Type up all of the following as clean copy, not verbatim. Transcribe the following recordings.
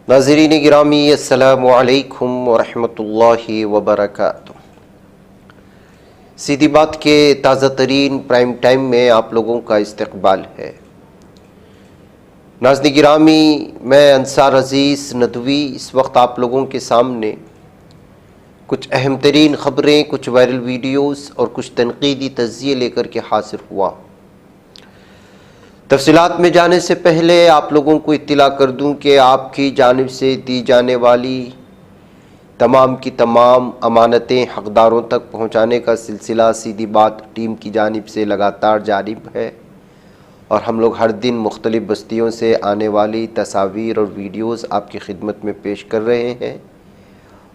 ناظرین گرامی السلام علیکم ورحمۃ اللہ وبرکاتہ۔ سیدھی بات کے تازہ ترین پرائم ٹائم میں آپ لوگوں کا استقبال ہے۔ ناظرین گرامی، میں انصار عزیز ندوی اس وقت آپ لوگوں کے سامنے کچھ اہم ترین خبریں، کچھ وائرل ویڈیوز اور کچھ تنقیدی تجزیے لے کر کے حاضر ہوا۔ تفصیلات میں جانے سے پہلے آپ لوگوں کو اطلاع کر دوں کہ آپ کی جانب سے دی جانے والی تمام کی تمام امانتیں حقداروں تک پہنچانے کا سلسلہ سیدھی بات ٹیم کی جانب سے لگاتار جاری ہے، اور ہم لوگ ہر دن مختلف بستیوں سے آنے والی تصاویر اور ویڈیوز آپ کی خدمت میں پیش کر رہے ہیں،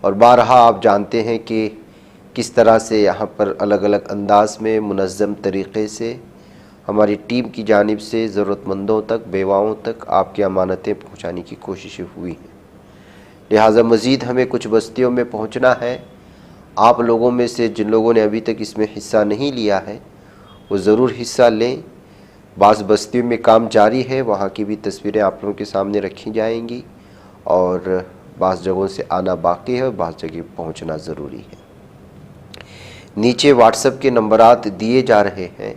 اور بارہا آپ جانتے ہیں کہ کس طرح سے یہاں پر الگ الگ انداز میں منظم طریقے سے ہماری ٹیم کی جانب سے ضرورت مندوں تک، بیواؤں تک آپ کی امانتیں پہنچانے کی کوششیں ہوئی ہیں۔ لہٰذا مزید ہمیں کچھ بستیوں میں پہنچنا ہے۔ آپ لوگوں میں سے جن لوگوں نے ابھی تک اس میں حصہ نہیں لیا ہے وہ ضرور حصہ لیں۔ بعض بستیوں میں کام جاری ہے، وہاں کی بھی تصویریں آپ لوگوں کے سامنے رکھی جائیں گی، اور بعض جگہوں سے آنا باقی ہے اور بعض جگہ پہنچنا ضروری ہے۔ نیچے واٹس ایپ کے نمبرات دیے جا رہے ہیں،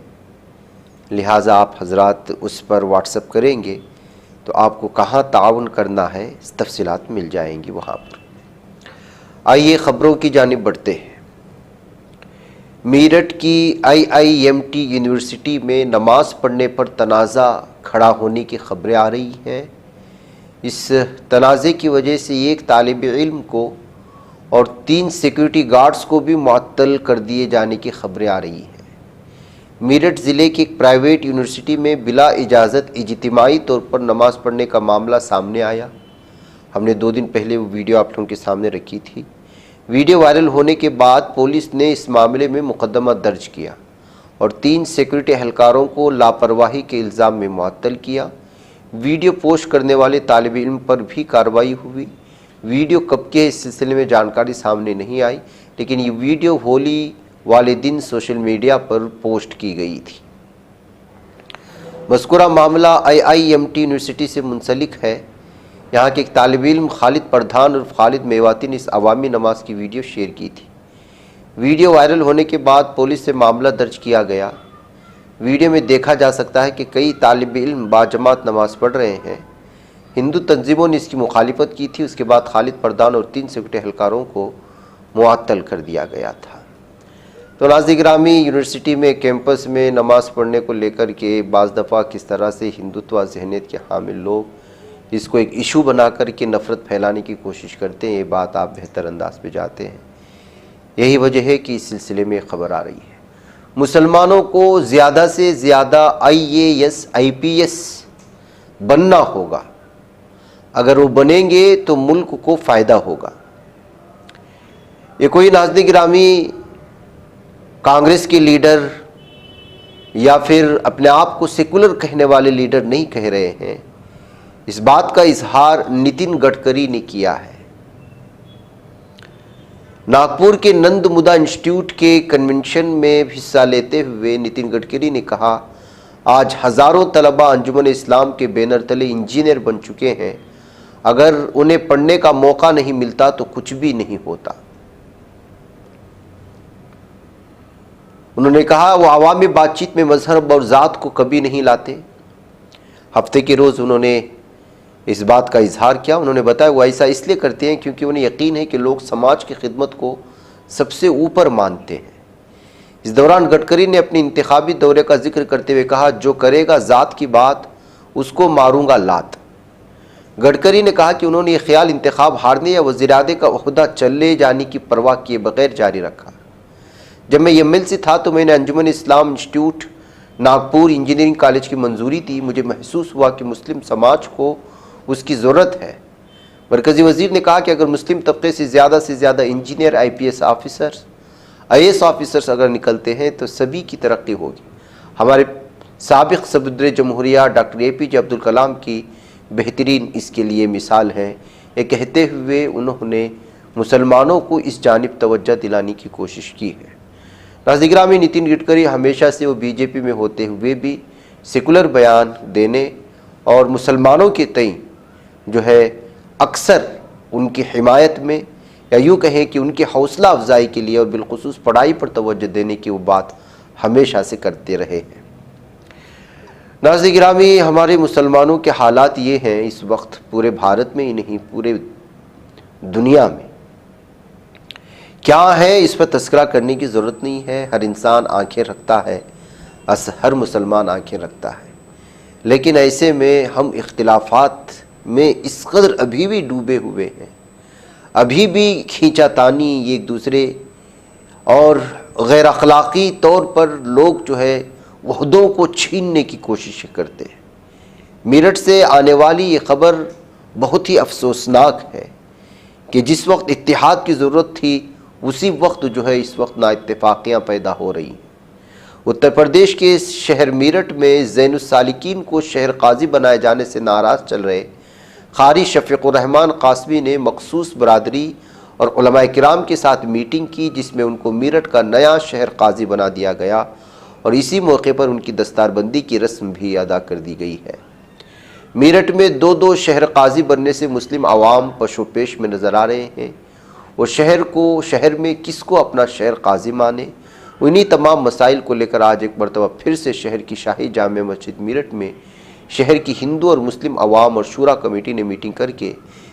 لہٰذا آپ حضرات اس پر واٹس ایپ کریں گے تو آپ کو کہاں تعاون کرنا ہے تفصیلات مل جائیں گی وہاں پر۔ آئیے خبروں کی جانب بڑھتے ہیں۔ میرٹھ کی IIMT یونیورسٹی میں نماز پڑھنے پر تنازع کھڑا ہونے کی خبریں آ رہی ہیں۔ اس تنازع کی وجہ سے ایک طالب علم کو اور 3 سیکیورٹی گارڈز کو بھی معطل کر دیے جانے کی خبریں آ رہی ہیں۔ میرٹھ ضلع کی ایک پرائیویٹ یونیورسٹی میں بلا اجازت اجتماعی طور پر نماز پڑھنے کا معاملہ سامنے آیا۔ ہم نے 2 دن پہلے وہ ویڈیو آپ لوگوں کے سامنے رکھی تھی۔ ویڈیو وائرل ہونے کے بعد پولیس نے اس معاملے میں مقدمہ درج کیا اور 3 سیکورٹی اہلکاروں کو لاپرواہی کے الزام میں معطل کیا۔ ویڈیو پوسٹ کرنے والے طالب علم پر بھی کارروائی ہوئی۔ ویڈیو کب کے اس سلسلے میں جانکاری سامنے نہیں آئی، لیکن یہ ویڈیو ہولی والے دن سوشل میڈیا پر پوسٹ کی گئی تھی۔ مذکورہ معاملہ IIMT یونیورسٹی سے منسلک ہے۔ یہاں کے ایک طالب علم خالد پردھان اور خالد میواتی نے اس عوامی نماز کی ویڈیو شیئر کی تھی۔ ویڈیو وائرل ہونے کے بعد پولیس سے معاملہ درج کیا گیا۔ ویڈیو میں دیکھا جا سکتا ہے کہ کئی طالب علم باجماعت نماز پڑھ رہے ہیں۔ ہندو تنظیموں نے اس کی مخالفت کی تھی۔ اس کے بعد خالد پردھان اور 3 سیکورٹی اہلکاروں کو معطل کر دیا گیا تھا۔ تو ناظرین گرامی، یونیورسٹی میں کیمپس میں نماز پڑھنے کو لے کر کے بعض دفعہ کس طرح سے ہندوتوا ذہنیت کے حامل لوگ اس کو ایک ایشو بنا کر کے نفرت پھیلانے کی کوشش کرتے ہیں، یہ بات آپ بہتر انداز پہ جاتے ہیں۔ یہی وجہ ہے کہ اس سلسلے میں خبر آ رہی ہے۔ مسلمانوں کو زیادہ سے زیادہ IAS IPS بننا ہوگا۔ اگر وہ بنیں گے تو ملک کو فائدہ ہوگا۔ یہ کوئی ناظرین گرامی کانگریس کے لیڈر یا پھر اپنے آپ کو سیکولر کہنے والے لیڈر نہیں کہہ رہے ہیں۔ اس بات کا اظہار نتن گڈکری نے کیا ہے۔ ناگپور کے نند مدا انسٹیٹیوٹ کے کنونشن میں حصہ لیتے ہوئے نتن گڈکری نے کہا، آج ہزاروں طلباء انجمن اسلام کے بینر تلے انجینئر بن چکے ہیں۔ اگر انہیں پڑھنے کا موقع نہیں ملتا تو کچھ بھی نہیں ہوتا۔ انہوں نے کہا وہ عوامی بات چیت میں مذہب اور ذات کو کبھی نہیں لاتے۔ ہفتے کے روز انہوں نے اس بات کا اظہار کیا۔ انہوں نے بتایا وہ ایسا اس لیے کرتے ہیں کیونکہ انہیں یقین ہے کہ لوگ سماج کی خدمت کو سب سے اوپر مانتے ہیں۔ اس دوران گڈکری نے اپنی انتخابی دورے کا ذکر کرتے ہوئے کہا، جو کرے گا ذات کی بات اس کو ماروں گا لات۔ گڈکری نے کہا کہ انہوں نے یہ خیال انتخاب ہارنے یا وزیراعظم کا عہدہ چلے جانے کی پرواہ کیے بغیر جاری رکھا۔ جب میں ML سے تھا تو میں نے انجمن اسلام انسٹیٹیوٹ ناگپور انجینئرنگ کالج کی منظوری دی۔ مجھے محسوس ہوا کہ مسلم سماج کو اس کی ضرورت ہے۔ مرکزی وزیر نے کہا کہ اگر مسلم طبقے سے زیادہ engineer IPS officers IAS officers اگر نکلتے ہیں تو سبھی کی ترقی ہوگی۔ ہمارے سابق صدر جمہوریہ ڈاکٹر APJ عبدالکلام کی بہترین اس کے لیے مثال ہے۔ یہ کہتے ہوئے انہوں نے مسلمانوں کو اس جانب توجہ دلانے کی کوشش کی ہے۔ ناظرین گرامی، نتن گڈکری ہمیشہ سے وہ BJP میں ہوتے ہوئے بھی سیکولر بیان دینے اور مسلمانوں کے تئیں جو ہے اکثر ان کی حمایت میں یا یوں کہیں کہ ان کی حوصلہ افزائی کے لیے اور بالخصوص پڑھائی پر توجہ دینے کی وہ بات ہمیشہ سے کرتے رہے ہیں۔ ناظرین گرامی، ہمارے مسلمانوں کے حالات یہ ہیں اس وقت، پورے بھارت میں ہی نہیں پورے دنیا میں، کیا ہے اس پر تذکرہ کرنے کی ضرورت نہیں ہے۔ ہر انسان آنکھیں رکھتا ہے، ہر مسلمان آنکھیں رکھتا ہے، لیکن ایسے میں ہم اختلافات میں اس قدر ابھی بھی ڈوبے ہوئے ہیں، ابھی بھی کھینچا تانی ایک دوسرے اور غیر اخلاقی طور پر لوگ جو ہے عہدوں کو چھیننے کی کوشش کرتے ہیں۔ میرٹھ سے آنے والی یہ خبر بہت ہی افسوسناک ہے کہ جس وقت اتحاد کی ضرورت تھی اسی وقت جو ہے اس وقت نا اتفاقیاں پیدا ہو رہی ہیں۔ اتر پردیش کے شہر میرٹھ میں زین السالکین کو شہر قاضی بنائے جانے سے ناراض چل رہے قاری شفیق الرحمان قاسمی نے مخصوص برادری اور علماء کرام کے ساتھ میٹنگ کی، جس میں ان کو میرٹھ کا نیا شہر قاضی بنا دیا گیا اور اسی موقع پر ان کی دستار بندی کی رسم بھی ادا کر دی گئی ہے۔ میرٹھ میں دو شہر قاضی بننے سے مسلم عوام پشو پیش میں نظر آ رہے ہیں، اور شہر میں کس کو اپنا شہر قاضی مانے، انہی تمام مسائل کو لے کر آج ایک مرتبہ پھر سے شہر کی شاہی جامع مسجد میرٹھ میں شہر کی ہندو اور مسلم عوام اور شورا کمیٹی نے میٹنگ کر کے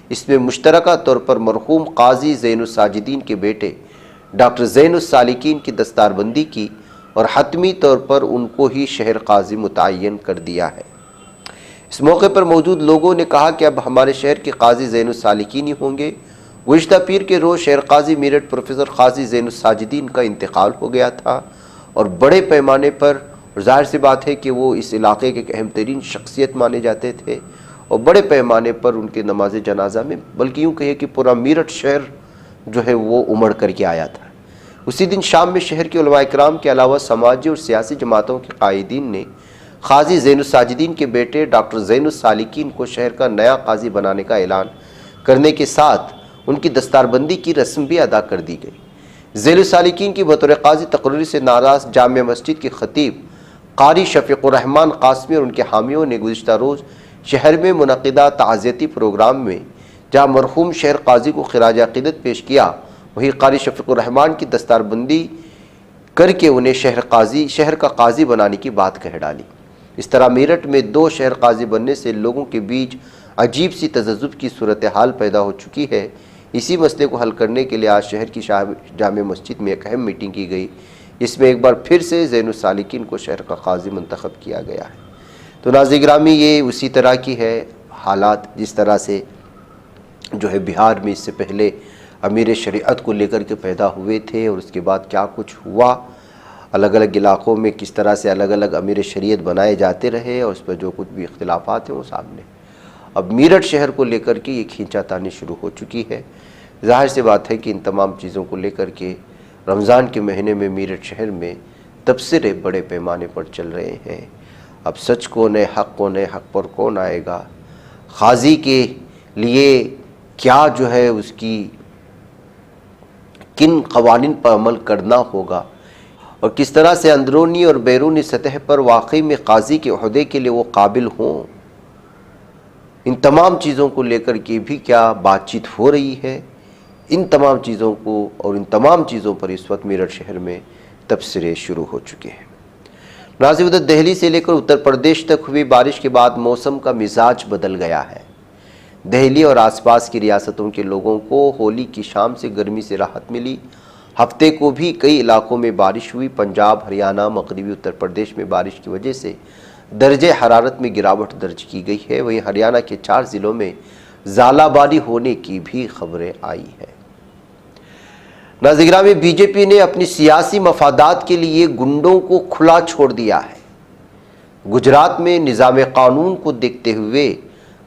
اس میں مشترکہ طور پر مرحوم قاضی زین الساجدین کے بیٹے ڈاکٹر زین السالکین کی دستار بندی کی اور حتمی طور پر ان کو ہی شہر قاضی متعین کر دیا ہے۔ اس موقع پر موجود لوگوں نے کہا کہ اب ہمارے شہر کے قاضی زین السالکین ہی ہوں گے۔ گزشتہ پیر کے روز شہر قاضی میرٹھ پروفیسر قاضی زین الساجدین کا انتقال ہو گیا تھا اور بڑے پیمانے پر، اور ظاہر سی بات ہے کہ وہ اس علاقے کے ایک اہم ترین شخصیت مانے جاتے تھے اور بڑے پیمانے پر ان کے نماز جنازہ میں بلکہ یوں کہے کہ پورا میرٹھ شہر جو ہے وہ امڑ کر کے آیا تھا۔ اسی دن شام میں شہر کے علماء کرام کے علاوہ سماجی اور سیاسی جماعتوں کے قائدین نے قاضی زین الساجدین کے بیٹے ڈاکٹر زین السالکین کو شہر کا نیا قاضی بنانے کا اعلان کرنے کے ساتھ ان کی دستار بندی کی رسم بھی ادا کر دی گئی۔ زین السالکین کی بطور قاضی تقرری سے ناراض جامع مسجد کے خطیب قاری شفیق الرحمان قاسمی اور ان کے حامیوں نے گزشتہ روز شہر میں منعقدہ تعزیتی پروگرام میں جہاں مرحوم شہر قاضی کو خراج عقیدت پیش کیا، وہی قاری شفیق الرحمان کی دستار بندی کر کے انہیں شہر کا قاضی بنانے کی بات کہہ ڈالی۔ اس طرح میرٹھ میں دو شہر قاضی بننے سے لوگوں کے بیچ عجیب سی تذبذب کی صورتحال پیدا ہو چکی ہے۔ اسی مسئلے کو حل کرنے کے لیے آج شہر کی جامع مسجد میں ایک اہم میٹنگ کی گئی، اس میں ایک بار پھر سے زین السالکین کو شہر کا قاضی منتخب کیا گیا ہے۔ تو ناظرین گرامی، یہ اسی طرح کی ہے حالات جس طرح سے جو ہے بہار میں اس سے پہلے امیر شریعت کو لے کر کے پیدا ہوئے تھے اور اس کے بعد کیا کچھ ہوا، الگ الگ علاقوں میں کس طرح سے الگ الگ امیر شریعت بنائے جاتے رہے اور اس پر جو کچھ بھی اختلافات ہیں وہ سامنے۔ اب میرٹھ شہر کو لے کر کے یہ کھینچا تانی شروع ہو چکی ہے۔ ظاہر سی بات ہے کہ ان تمام چیزوں کو لے کر کے رمضان کے مہینے میں میرٹھ شہر میں تبصرے بڑے پیمانے پر چل رہے ہیں۔ اب سچ کون ہے، حق کون ہے، حق پر کون آئے گا، قاضی کے لیے کیا جو ہے اس کی کن قوانین پر عمل کرنا ہوگا اور کس طرح سے اندرونی اور بیرونی سطح پر واقعی میں قاضی کے عہدے کے لیے وہ قابل ہوں، ان تمام چیزوں کو لے کر کے بھی کیا بات چیت ہو رہی ہے۔ ان تمام چیزوں کو اور ان تمام چیزوں پر اس وقت میرٹھ شہر میں تبصرے شروع ہو چکے ہیں۔ ناظرین، ادھر دہلی سے لے کر اتر پردیش تک ہوئی بارش کے بعد موسم کا مزاج بدل گیا ہے۔ دہلی اور آس پاس کی ریاستوں کے لوگوں کو ہولی کی شام سے گرمی سے راحت ملی۔ ہفتے کو بھی کئی علاقوں میں بارش ہوئی۔ پنجاب، ہریانہ، مغربی اتر پردیش میں بارش کی وجہ سے درجہ حرارت میں گراوٹ درج کی گئی ہے۔ وہیں ہریانہ کے 4 ضلعوں میں ژالہ باری ہونے کی بھی خبریں آئی ہیں۔ ناظرین گرامی، بی جے پی نے اپنی سیاسی مفادات کے لیے گنڈوں کو کھلا چھوڑ دیا ہے۔ گجرات میں نظام قانون کو دیکھتے ہوئے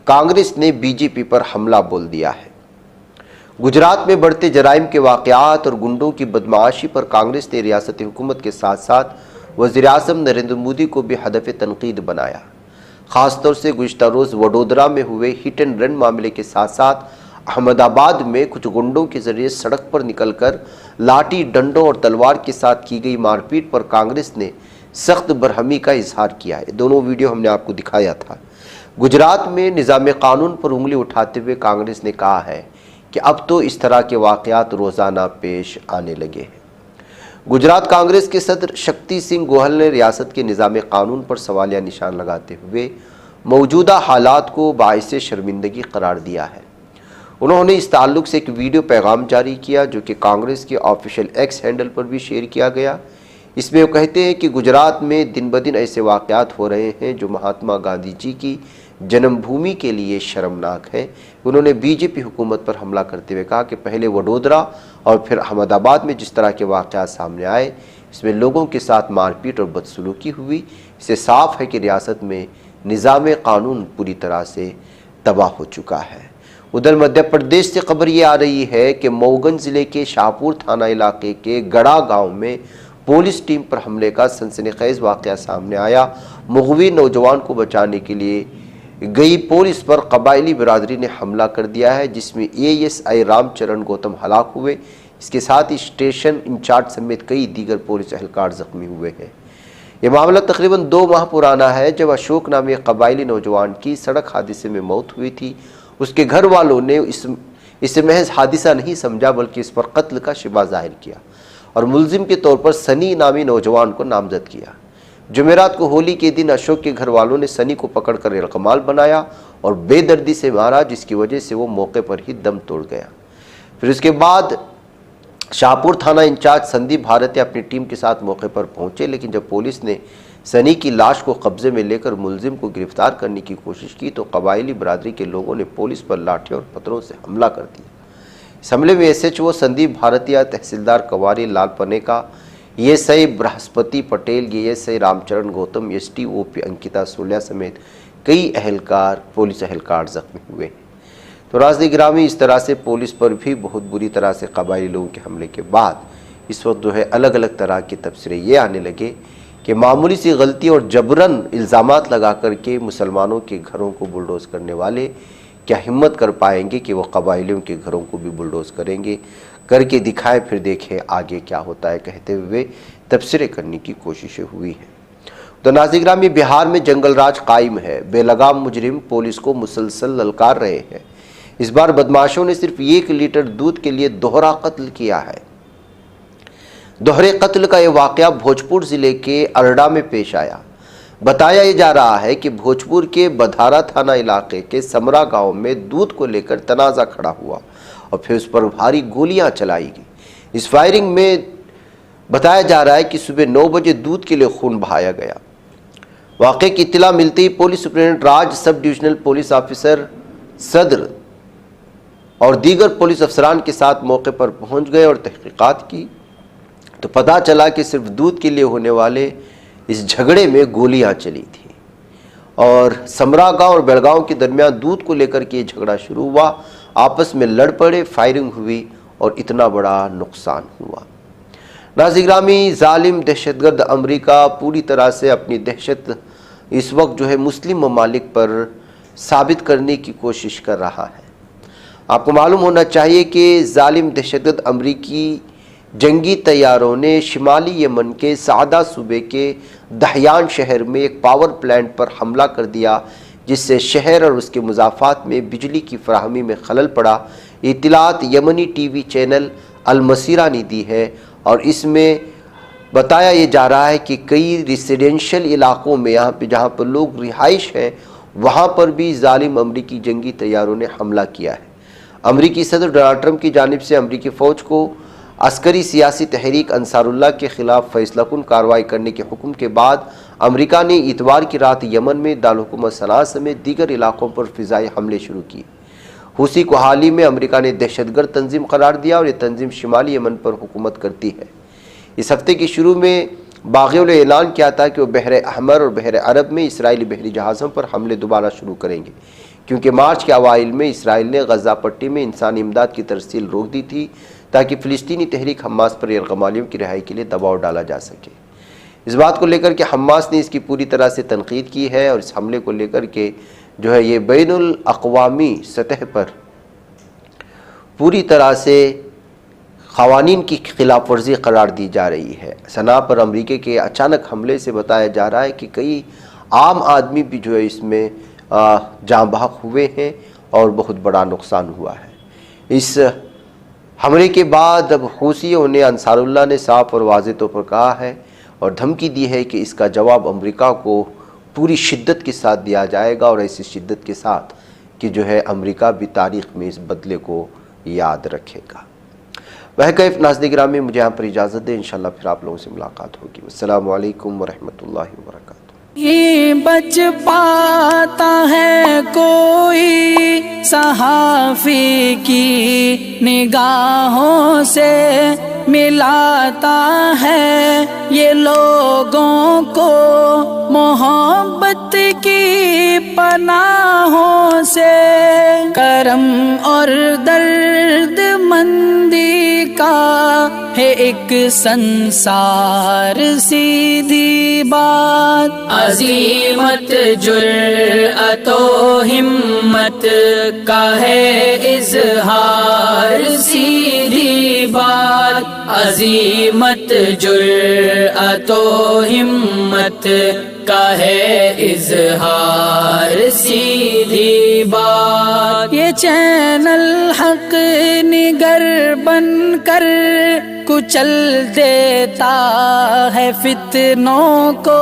کانگریس نے بی جے پی پر حملہ بول دیا ہے۔ گجرات میں بڑھتے جرائم کے واقعات اور گنڈوں کی بدمعاشی پر کانگریس نے ریاستی حکومت کے ساتھ ساتھ وزیر اعظم نریندر مودی کو بھی ہدف تنقید بنایا۔ خاص طور سے گزشتہ روز وڈودرا میں ہوئے ہٹ اینڈ رن معاملے کے ساتھ ساتھ احمد آباد میں کچھ گنڈوں کے ذریعے سڑک پر نکل کر لاٹھی ڈنڈوں اور تلوار کے ساتھ کی گئی مار پیٹ پر کانگریس نے سخت برہمی کا اظہار کیا ہے۔ دونوں ویڈیو ہم نے آپ کو دکھایا تھا۔ گجرات میں نظام قانون پر انگلی اٹھاتے ہوئے کانگریس نے کہا ہے کہ اب تو اس طرح کے واقعات روزانہ پیش آنے لگے ہیں۔ گجرات کانگریس کے صدر شکتی سنگھ گوہل نے ریاست کے نظام قانون پر سوالیہ نشان لگاتے ہوئے موجودہ حالات کو باعث شرمندگی قرار دیا ہے۔ انہوں نے اس تعلق سے ایک ویڈیو پیغام جاری کیا جو کہ کانگریس کے آفیشیل ایکس ہینڈل پر بھی شیئر کیا گیا۔ اس میں وہ کہتے ہیں کہ گجرات میں دن بدن ایسے واقعات ہو رہے ہیں جو مہاتما گاندھی جی کی جنم بھومی کے لیے شرمناک ہے۔ انہوں نے بی جے پی حکومت پر حملہ کرتے ہوئے کہا کہ پہلے وڈودرا اور پھر احمد آباد میں جس طرح کے واقعات سامنے آئے، اس میں لوگوں کے ساتھ مار پیٹ اور بدسلوکی ہوئی، اس سے صاف ہے کہ ریاست میں نظام قانون پوری طرح سے تباہ ہو چکا ہے۔ ادھر مدھیہ پردیش سے خبر یہ آ رہی ہے کہ موگن ضلع کے شاہپور تھانہ علاقے کے گڑا گاؤں میں پولیس ٹیم پر حملے کا سنسنی خیز واقعہ سامنے آیا۔ مغوی نوجوان کو بچانے کے لیے گئی پولیس پر قبائلی برادری نے حملہ کر دیا ہے، جس میں ASI رام چرن گوتم ہلاک ہوئے۔ اس کے ساتھ ہی اسٹیشن انچارج سمیت کئی دیگر پولیس اہلکار زخمی ہوئے ہیں۔ یہ معاملہ تقریباً 2 ماہ پرانا ہے جب اشوک نامی ایک قبائلی نوجوان کی سڑک حادثے میں موت ہوئی تھی۔ اس کے گھر والوں نے اسے محض حادثہ نہیں سمجھا بلکہ اس پر قتل کا شبہ ظاہر کیا اور ملزم کے طور پر سنی نامی نوجوان کو نامزد کیا۔ جمعرات کو ہولی کے دن اشوک کے گھر والوں نے سنی کو پکڑ کر یرغمال بنایا اور بے دردی سے مارا، جس کی وجہ سے وہ موقع پر ہی دم توڑ گیا۔ پھر اس کے بعد شاہپور تھانہ انچارج سندیپ بھارتیہ اپنی ٹیم کے ساتھ موقع پر پہنچے، لیکن جب پولیس نے سنی کی لاش کو قبضے میں لے کر ملزم کو گرفتار کرنے کی کوشش کی تو قبائلی برادری کے لوگوں نے پولیس پر لاٹھیوں اور پتھروں سے حملہ کر دیا۔ اس حملے میں SHO سندیپ بھارتیہ، تحصیلدار کنواری لال پنیکا، ASI برہسپتی پٹیل، ASI رام چرن گوتم، STOP انکتا سولیا سمیت کئی پولیس اہلکار زخمی ہوئے ہیں۔ تو راز گرامی، اس طرح سے پولیس پر بھی بہت بری طرح سے قبائلی لوگوں کے حملے کے بعد اس وقت الگ الگ طرح کے تبصرے یہ آنے لگے کہ معمولی سی غلطی اور جبراً الزامات لگا کر کے مسلمانوں کے گھروں کو بلڈوز کرنے والے کیا ہمت کر پائیں گے کہ وہ قبائلیوں کے گھروں کو بھی بلڈوز کریں گے، کر کے دکھائیں پھر دیکھیں آگے کیا ہوتا ہے، کہتے ہوئے تبصرے کرنے کی کوششیں ہوئی ہیں۔ تو ناظرین گرامی، بہار میں جنگل راج قائم ہے۔ بے لگام مجرم پولیس کو مسلسل للکار رہے ہیں۔ اس بار بدماشوں نے صرف 1 لیٹر دودھ کے لیے دوہرا قتل کیا ہے۔ دوہرے قتل کا یہ واقعہ بھوجپور ضلع کے ارڈا میں پیش آیا۔ بتایا یہ جا رہا ہے کہ بھوجپور کے بدھارا تھانہ علاقے کے سمرا گاؤں میں دودھ کو لے کر تنازع کھڑا ہوا اور پھر اس پر بھاری گولیاں چلائی گئی۔ اس فائرنگ میں بتایا جا رہا ہے کہ صبح 9 بجے دودھ کے لیے خون بہایا گیا۔ واقعے کی اطلاع ملتے ہی پولیس سپرنٹنڈنٹ راج، سب ڈویژنل پولیس آفیسر صدر اور دیگر پولیس افسران کے ساتھ موقع پر پہنچ گئے اور تحقیقات کی تو پتہ چلا کہ صرف دودھ کے لیے ہونے والے اس جھگڑے میں گولیاں چلی تھیں اور سمرا گاؤں اور بیلگاؤں کے درمیان دودھ کو لے کر کے یہ جھگڑا شروع ہوا۔ آپس میں لڑ پڑے، فائرنگ ہوئی اور اتنا بڑا نقصان ہوا۔ ناظرین گرامی، ظالم دہشت گرد امریکہ پوری طرح سے اپنی دہشت اس وقت مسلم ممالک پر ثابت کرنے کی کوشش کر رہا ہے۔ آپ کو معلوم ہونا چاہیے کہ ظالم دہشت گرد امریکی جنگی طیاروں نے شمالی یمن کے سعدہ صوبے کے دہیان شہر میں ایک پاور پلانٹ پر حملہ کر دیا، جس سے شہر اور اس کے مضافات میں بجلی کی فراہمی میں خلل پڑا۔ اطلاعات یمنی ٹی وی چینل المسیرہ نے دی ہے اور اس میں بتایا یہ جا رہا ہے کہ کئی ریسیڈینشل علاقوں میں جہاں پر لوگ رہائش ہیں وہاں پر بھی ظالم امریکی جنگی طیاروں نے حملہ کیا ہے۔ امریکی صدر ڈونلڈ ٹرمپ کی جانب سے امریکی فوج کو عسکری سیاسی تحریک انصار اللہ کے خلاف فیصلہ کن کارروائی کرنے کے حکم کے بعد امریکہ نے اتوار کی رات یمن میں دارالحکومت صنعاء سمیت دیگر علاقوں پر فضائی حملے شروع کیے۔ حوثی کو حال ہی میں امریکہ نے دہشت گرد تنظیم قرار دیا اور یہ تنظیم شمالی یمن پر حکومت کرتی ہے۔ اس ہفتے کے شروع میں باغیوں نے اعلان کیا تھا کہ وہ بحر احمر اور بحر عرب میں اسرائیلی بحری جہازوں پر حملے دوبارہ شروع کریں گے، کیونکہ مارچ کے اوائل میں اسرائیل نے غزہ پٹی میں انسانی امداد کی ترسیل روک دی تھی تاکہ فلسطینی تحریک حماس پر یرغمالیوں کی رہائی کے لیے دباؤ ڈالا جا سکے۔ اس بات کو لے کر کہ حماس نے اس کی پوری طرح سے تنقید کی ہے اور اس حملے کو لے کر کے یہ بین الاقوامی سطح پر پوری طرح سے قوانین کی خلاف ورزی قرار دی جا رہی ہے۔ صنعاء پر امریکہ کے اچانک حملے سے بتایا جا رہا ہے کہ کئی عام آدمی بھی اس میں جاں بحق ہوئے ہیں اور بہت بڑا نقصان ہوا ہے۔ اس حملے کے بعد اب حوثیوں نے انصار اللہ نے صاف اور واضح طور پر کہا ہے اور دھمکی دی ہے کہ اس کا جواب امریکہ کو پوری شدت کے ساتھ دیا جائے گا، اور ایسی شدت کے ساتھ کہ جو ہے امریکہ بھی تاریخ میں اس بدلے کو یاد رکھے گا۔ بہرکیف ناظرین گرامی، مجھے یہاں پر اجازت دیں، انشاءاللہ پھر آپ لوگوں سے ملاقات ہوگی۔ السلام علیکم ورحمۃ اللہ وبرکاتہ۔ یہ بچ پاتا ہے کوئی صحافی کی نگاہوں سے، ملاتا ہے یہ لوگوں کو محبت کی پناہوں سے، کرم اور درد مندی کا ہے ایک سنسار سیدھی بات، عزیمت جرأت و ہمت کا ہے اظہار سیدھی بات، عزیمت جرأت و ہمت کا ہے اظہار سیدھی بات۔ یہ چینل حق نگر بن کر کچل دیتا ہے فتنوں کو،